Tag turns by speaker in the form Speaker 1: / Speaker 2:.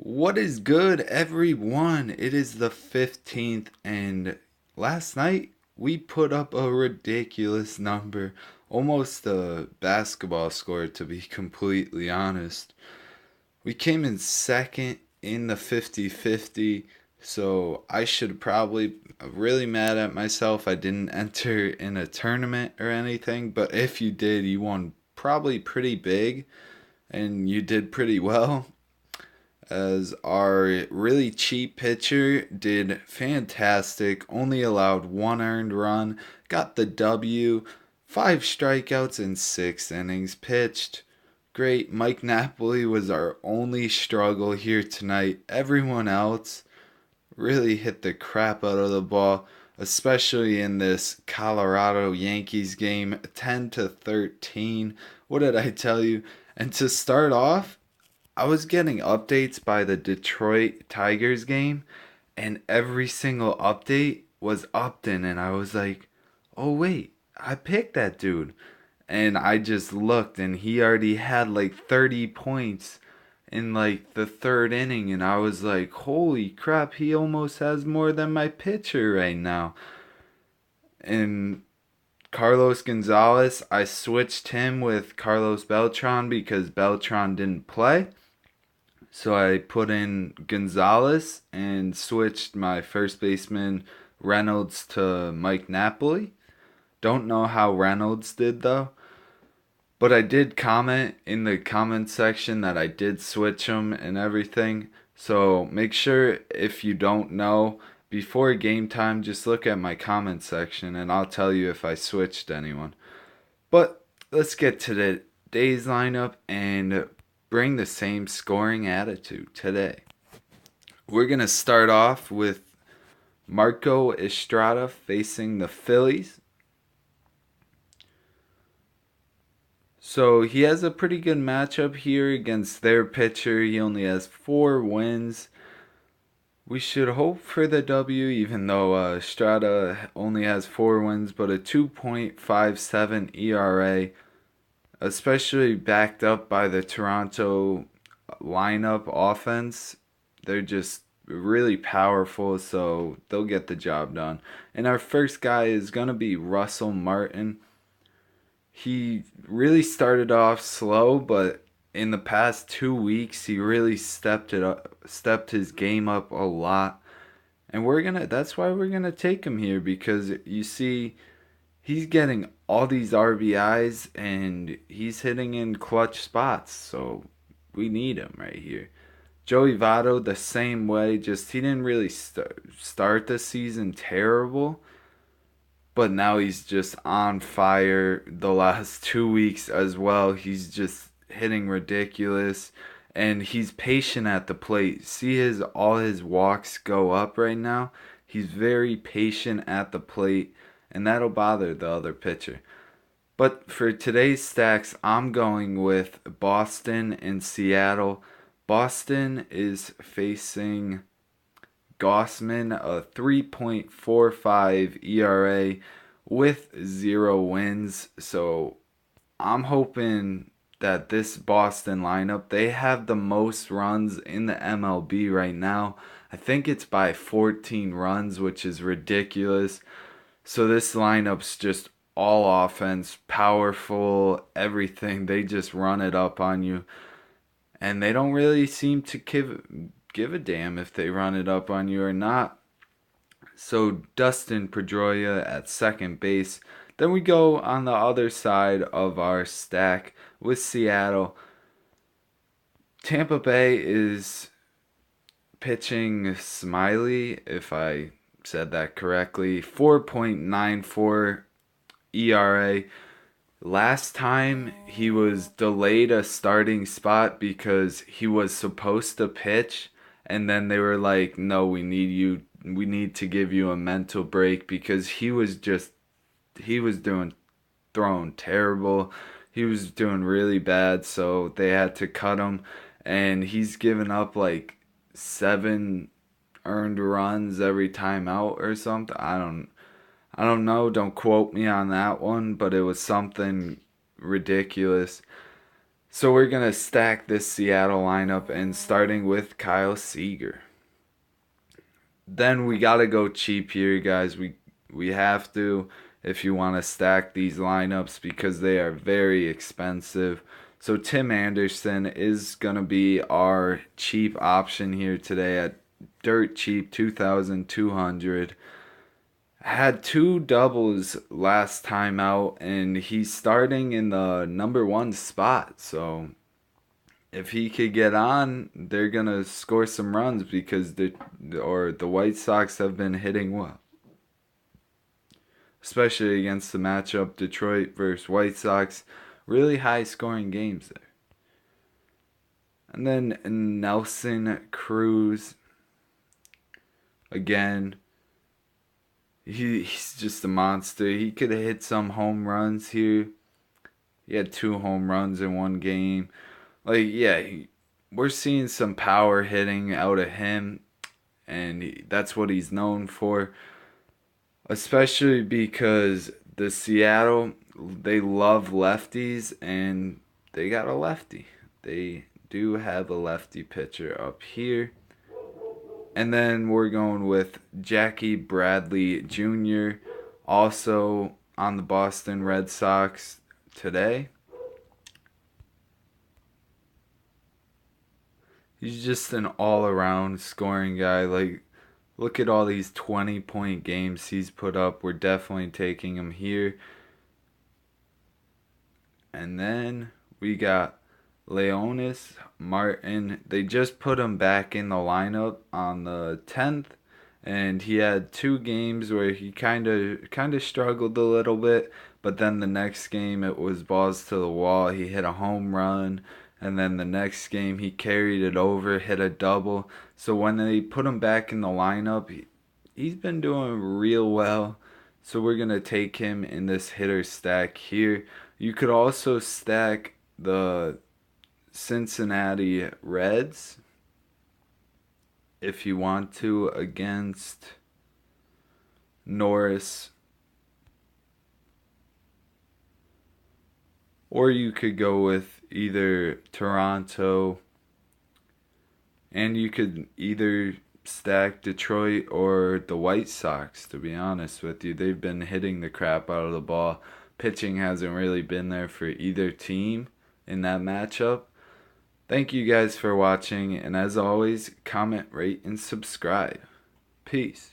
Speaker 1: What is good, everyone? It is the 15th, and last night we put up a ridiculous number, almost a basketball score, to be completely honest. We came in second in the 50-50, so I should probably really mad at myself. I didn't enter in a tournament or anything, but if you did, you won probably pretty big, and you did pretty well as our really cheap pitcher did fantastic, only allowed one earned run, got the W, five strikeouts in 6 innings pitched. Great. Mike Napoli was our only struggle here tonight. Everyone else really hit the crap out of the ball, especially in this Colorado Yankees game, 10-13. What did I tell you? And to start off, I was getting updates by the Detroit Tigers game, and every single update was Upton, and I was like, oh, wait, I picked that dude. And I just looked, and he already had like 30 points in like the third inning, and I was like, holy crap, he almost has more than my pitcher right now. And Carlos Gonzalez, I switched him with Carlos Beltran because Beltran didn't play. So I put in Gonzalez and switched my first baseman Reynolds to Mike Napoli. Don't know how Reynolds did though. But I did comment in the comment section that I did switch him and everything. So make sure if you don't know before game time, just look at my comment section and I'll tell you if I switched anyone. But let's get to today's lineup and bring the same scoring attitude today. We're going to start off with Marco Estrada facing the Phillies. So he has a pretty good matchup here against their pitcher. He only has 4 wins. We should hope for the W, even though Estrada only has 4 wins, but a 2.57 ERA, especially backed up by the Toronto lineup offense. They're just really powerful, so they'll get the job done. And our first guy is going to be Russell Martin. He really started off slow, but in the past 2 weeks, he really stepped his game up a lot. And that's why we're gonna take him here because you see he's getting all these RBIs and he's hitting in clutch spots. So we need him right here. Joey Votto the same way, just he didn't really start the season terrible, but now he's just on fire the last 2 weeks as well. He's just hitting ridiculous and he's patient at the plate. See his all his walks go up right now. He's very patient at the plate and that'll bother the other pitcher. But for today's stacks, I'm going with Boston and Seattle. Boston is facing Gossman, a 3.45 ERA with 0 wins. So I'm hoping that this Boston lineup, they have the most runs in the MLB right now. I think it's by 14 runs, which is ridiculous. So this lineup's just all offense, powerful, everything. They just run it up on you. And they don't really seem to give a damn if they run it up on you or not. So Dustin Pedroia at second base. Then we go on the other side of our stack with Seattle. Tampa Bay is pitching Smiley, if I said that correctly. 4.94 ERA. Last time he was delayed a starting spot because he was supposed to pitch and then they were like, "No, we need to give you a mental break because he was doing throwing terrible. He was doing really bad, so they had to cut him and he's given up like 7 earned runs every time out or something. I don't know, don't quote me on that one, but it was something ridiculous. So we're going to stack this Seattle lineup and starting with Kyle Seager. Then we got to go cheap here, guys. We have to if you want to stack these lineups because they are very expensive. So Tim Anderson is going to be our cheap option here today at dirt cheap 2,200. Had two doubles last time out and he's starting in the number 1 spot. So if he could get on, they're gonna score some runs because the White Sox have been hitting well, especially against the matchup Detroit versus White Sox. Really high scoring games there. And then Nelson Cruz again. He's just a monster. He could have hit some home runs here. He had 2 home runs in one game. Like, yeah, we're seeing some power hitting out of him, and that's what he's known for. Especially because the Seattle, they love lefties, and they got a lefty. They do have a lefty pitcher up here. And then we're going with Jackie Bradley Jr., also on the Boston Red Sox today. He's just an all-around scoring guy. Like, look at all these 20-point games he's put up. We're definitely taking him here. And then we got Leonis Martin. They just put him back in the lineup on the 10th. And he had 2 games where he kind of struggled a little bit. But then the next game, it was balls to the wall. He hit a home run. And then the next game, he carried it over, hit a double. So when they put him back in the lineup, he's been doing real well. So we're going to take him in this hitter stack here. You could also stack the Cincinnati Reds if you want to against Norris. Or you could go with either Toronto, and you could either stack Detroit or the White Sox, to be honest with you. They've been hitting the crap out of the ball. Pitching hasn't really been there for either team in that matchup. Thank you guys for watching, and as always, comment, rate, and subscribe. Peace.